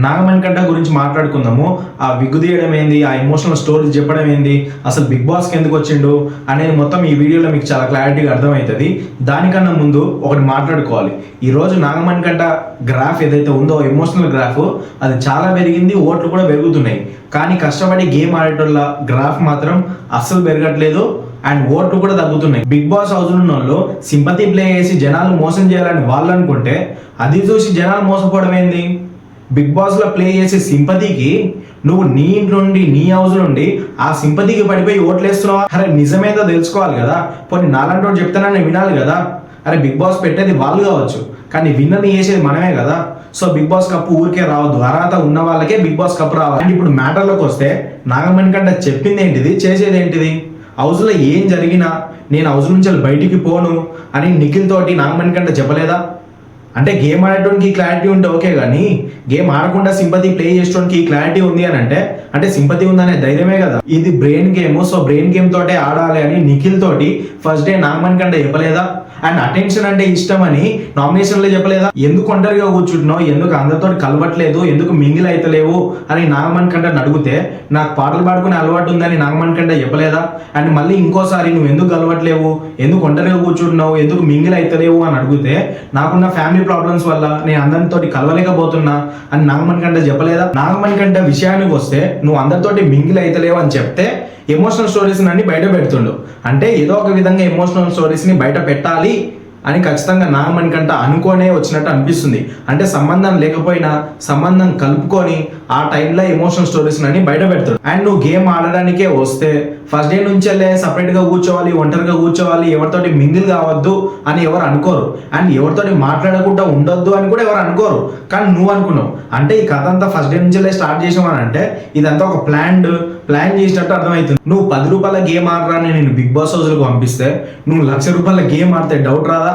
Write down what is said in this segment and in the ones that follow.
నాగమణికంఠ గురించి మాట్లాడుకుందాము. ఆ విగ్గు తీయడం ఏంది, ఆ ఎమోషనల్ స్టోరీస్ చెప్పడం ఏంది, అసలు బిగ్ బాస్కి ఎందుకు వచ్చిండు అనేది మొత్తం ఈ వీడియోలో మీకు చాలా క్లారిటీగా అర్థమవుతుంది. దానికన్నా ముందు ఒకటి మాట్లాడుకోవాలి. ఈరోజు నాగమణికంఠ గ్రాఫ్ ఏదైతే ఉందో ఎమోషనల్ గ్రాఫ్ అది చాలా పెరిగింది, ఓట్లు కూడా పెరుగుతున్నాయి. కానీ కష్టపడి గేమ్ ఆడేటోళ్ళ గ్రాఫ్ మాత్రం అస్సలు పెరగట్లేదు అండ్ ఓట్లు కూడా తగ్గుతున్నాయి. బిగ్ బాస్ హౌస్ ఉన్న వాళ్ళు సింపతి ప్లే చేసి జనాలు మోసం చేయాలని వాళ్ళు అనుకుంటే అది చూసి జనాలు మోసపోవడం ఏంది? బిగ్ బాస్లో ప్లే చేసే సింపతికి నువ్వు నీ ఇంట్లో నుండి నీ హౌస్ నుండి ఆ సింపతికి పడిపోయి ఓట్లేస్తున్నావా? అరే నిజమేదో తెలుసుకోవాలి కదా. పోనీ నాలంటి వాడు చెప్తానని వినాలి కదా. అరే బిగ్ బాస్ పెట్టేది వాళ్ళు కావచ్చు, కానీ విన్నర్ని చేసేది మనమే కదా. సో బిగ్ బాస్ కప్పు ఊరికే రావద్దు, అర్హత ఉన్న వాళ్ళకే బిగ్ బాస్ కప్పు రావాలి. అండ్ ఇప్పుడు మ్యాటర్లోకి వస్తే నాగమణికంఠ చెప్పింది ఏంటిది, చేసేది ఏంటిది? హౌస్లో ఏం జరిగినా నేను హౌస్ నుంచి బయటికి పోను అని నిఖిల్ తోటి నాగమణికంఠ చెప్పలేదా? అంటే గేమ్ ఆడేటోనికి క్లారిటీ ఉంటే ఓకే, కానీ గేమ్ ఆడకుండా సింపతి ప్లే చేసేటోనికి క్లారిటీ ఉంది అని అంటే సింపతి ఉందనే ధైర్యమే కదా. ఇది brain game, so brain game తోటే ఆడాలి అని నిఖిల్ తోటి ఫస్ట్ డే నాగమణికంఠ చెప్పలేదా? అండ్ అటెన్షన్ అంటే ఇష్టం అని నామినేషన్లో చెప్పలేదా? ఎందుకు ఒంటరిగా కూర్చుంటున్నావు, ఎందుకు అందరితో కలవట్లేదు, ఎందుకు మింగిల్ అవుతలేవు అని నాగమణికంఠ అడిగితే నాకు పాటలు పాడుకునే అలవాటు ఉందని నాగమణికంఠ చెప్పలేదా? అండ్ మళ్ళీ ఇంకోసారి నువ్వు ఎందుకు కలవట్లేవు, ఎందుకు ఒంటరిగా కూర్చుంటున్నావు, ఎందుకు మింగిల్ అవుతలేవు అని అడిగితే నాకున్న ఫ్యామిలీ ప్రాబ్లమ్స్ వల్ల నేను అందరితో కలవలేకపోతున్నా అని నాగమణికంఠ చెప్పలేదా? నాగమణికంఠ విషయానికి వస్తే నువ్వు అందరితోటి మింగిల్ అవుతలేవు అని చెప్తే ఎమోషనల్ స్టోరీస్ అన్ని బయట పెడుతుండు. అంటే ఏదో ఒక విధంగా ఎమోషనల్ స్టోరీస్ని బయట పెట్టాలి అని ఖచ్చితంగా నాగమణికంఠ అనుకోనే వచ్చినట్టు అనిపిస్తుంది. అంటే సంబంధం లేకపోయినా సంబంధం కలుపుకొని ఆ టైంలో ఎమోషనల్ స్టోరీస్ అన్ని బయట పెడతాడు. అండ్ నువ్వు గేమ్ ఆడడానికే వస్తే ఫస్ట్ డే నుంచి సపరేట్గా కూర్చోవాలి, ఒంటరిగా కూర్చోవాలి, ఎవరితోటి మింగిల్ కావద్దు అని ఎవరు అనుకోరు. అండ్ ఎవరితోటి మాట్లాడకుండా ఉండొద్దు అని కూడా ఎవరు అనుకోరు. కానీ నువ్వు అనుకున్నావు. అంటే ఈ కథ అంతా ఫస్ట్ డే నుంచి స్టార్ట్ చేసామని అంటే ఇదంతా ఒక ప్లాన్ చేసినట్టు అర్థమవుతుంది. నువ్వు 10 రూపాయల గేమ్ ఆడరాని నేను బిగ్ బాస్ హౌస్లకు పంపిస్తే నువ్వు 1,00,000 రూపాయల గేమ్ ఆడితే డౌట్ రాదా?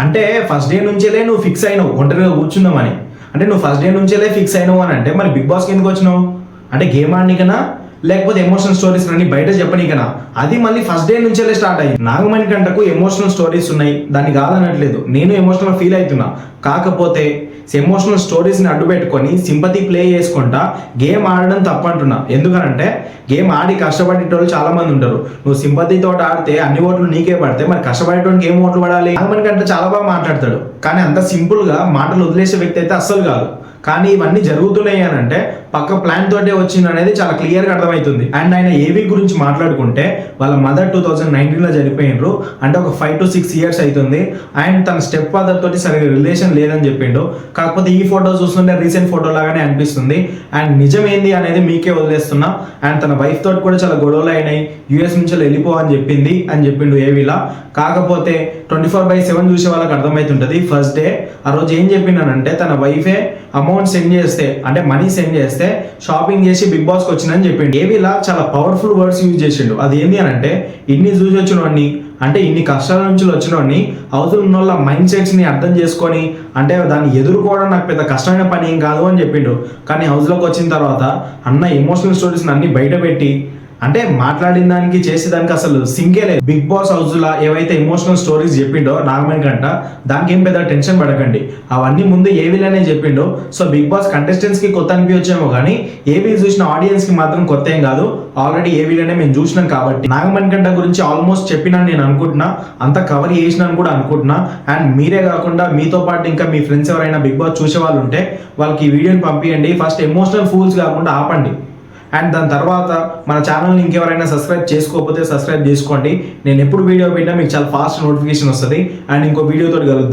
అంటే ఫస్ట్ డే నుంచేలే నువ్వు ఫిక్స్ అయినావు ఒంటరిగా కూర్చుందామని. అంటే నువ్వు ఫస్ట్ డే నుంచేలే ఫిక్స్ అయినావు అని అంటే మరి బిగ్ బాస్కి ఎందుకు వచ్చినావు? అంటే గేమ్ ఆడనీకనా లేకపోతే ఎమోషనల్ స్టోరీస్ అన్ని బయట చెప్పనీకనా? అది మళ్ళీ ఫస్ట్ డే నుంచేలే స్టార్ట్ అయ్యింది. నాగమణికంఠకు ఎమోషనల్ స్టోరీస్ ఉన్నాయి, దాన్ని కాదనట్లేదు, నేను ఎమోషనల్ ఫీల్ అవుతున్నా. కాకపోతే ఎమోషనల్ స్టోరీస్ని అడ్డు పెట్టుకొని సింపతి ప్లే చేసుకుంటా గేమ్ ఆడడం తప్పంటున్నా. ఎందుకనంటే గేమ్ ఆడి కష్టపడేటోళ్ళు చాలా మంది ఉంటారు. నువ్వు సింపతితో ఆడితే అన్ని ఓట్లు నీకే పడితే మరి కష్టపడేటోళ్ళకి ఏం ఓట్లు పడాలి? నాగమణికంఠ చాలా బాగా మాట్లాడతాడు, కానీ అంత సింపుల్గా మాటలు వదిలేసే వ్యక్తి అయితే అస్సలు కాదు. కానీ ఇవన్నీ జరుగుతున్నాయి అని అంటే పక్క ప్లాన్ తోటే వచ్చింది అనేది చాలా క్లియర్గా అర్థమవుతుంది. అండ్ ఆయన ఏవి గురించి మాట్లాడుకుంటే వాళ్ళ మదర్ 2019లో చనిపోయినరు, అంటే ఒక 5 to 6 years అవుతుంది. అండ్ తన స్టెప్ ఫాదర్ తోటి సరిగ్గా రిలేషన్ లేదని చెప్పిండు. కాకపోతే ఈ ఫోటో చూస్తుంటే రీసెంట్ ఫోటో లాగానే అనిపిస్తుంది. అండ్ నిజం ఏంది అనేది మీకే వదిలేస్తున్నా. అండ్ తన వైఫ్ తోటి కూడా చాలా గొడవలు అయినాయి, యూఎస్ నుంచి వెళ్ళిపో అని చెప్పిండు ఏవిలా. కాకపోతే 24/7 చూసే వాళ్ళకి అర్థమవుతుంటుంది. ఫస్ట్ డే ఆ రోజు ఏం చెప్పిండనంటే తన వైఫే అమౌంట్ సెండ్ చేస్తే, అంటే మనీ సెండ్ చేస్తే షాపింగ్ చేసి బిగ్ బాస్కి వచ్చిందని చెప్పిండు. ఏవిలా చాలా పవర్ఫుల్ వర్డ్స్ యూజ్ చేసిండు. అది ఏంటి అని అంటే ఇన్ని చూసి వచ్చినవాడిని, అంటే ఇన్ని కష్టాల నుంచి వచ్చినవాడిని, హౌస్లో ఉన్న వాళ్ళ మైండ్ సెట్స్ని అర్థం చేసుకొని అంటే దాన్ని ఎదుర్కోవడం నాకు పెద్ద కష్టమైన పని ఏం కాదు అని చెప్పిండు. కానీ హౌస్లోకి వచ్చిన తర్వాత అన్న ఎమోషనల్ స్టోరీస్ని అన్ని బయట పెట్టి అంటే మాట్లాడిన దానికి చేసేదానికి అసలు సింకే లేదు. బిగ్ బాస్ హౌస్లో ఏవైతే ఎమోషనల్ స్టోరీస్ చెప్పిండో నాగమణికంఠ దానికి ఏం పెద్ద టెన్షన్ పడకండి, అవన్నీ ముందు ఏవీలనే చెప్పిండో. సో బిగ్ బాస్ కంటెస్టెంట్స్కి కొత్త అనిపించేమో కానీ ఏవీ చూసిన ఆడియన్స్కి మాత్రం కొత్త ఏం కాదు, ఆల్రెడీ ఏవీలనే మేము చూసినాం. కాబట్టి నాగమణికంఠ గురించి ఆల్మోస్ట్ చెప్పినా నేను అనుకుంటున్నా, అంత కవర్ చేసినాను కూడా అనుకుంటున్నా. అండ్ మీరే కాకుండా మీతో పాటు ఇంకా మీ ఫ్రెండ్స్ ఎవరైనా బిగ్ బాస్ చూసే వాళ్ళు ఉంటే వాళ్ళకి ఈ వీడియోని పంపించండి. ఫస్ట్ ఎమోషనల్ ఫూల్స్ కాకుండా ఆపండి. అండ్ దాని తర్వాత మన ఛానల్ని ఇంకెవరైనా సబ్స్క్రైబ్ చేసుకోకపోతే సబ్స్క్రైబ్ చేసుకోండి. నేను ఎప్పుడు వీడియో పెట్టినా మీకు చాలా ఫాస్ట్ నోటిఫికేషన్ వస్తుంది. అండ్ ఇంకో వీడియోతో కలుద్దాం.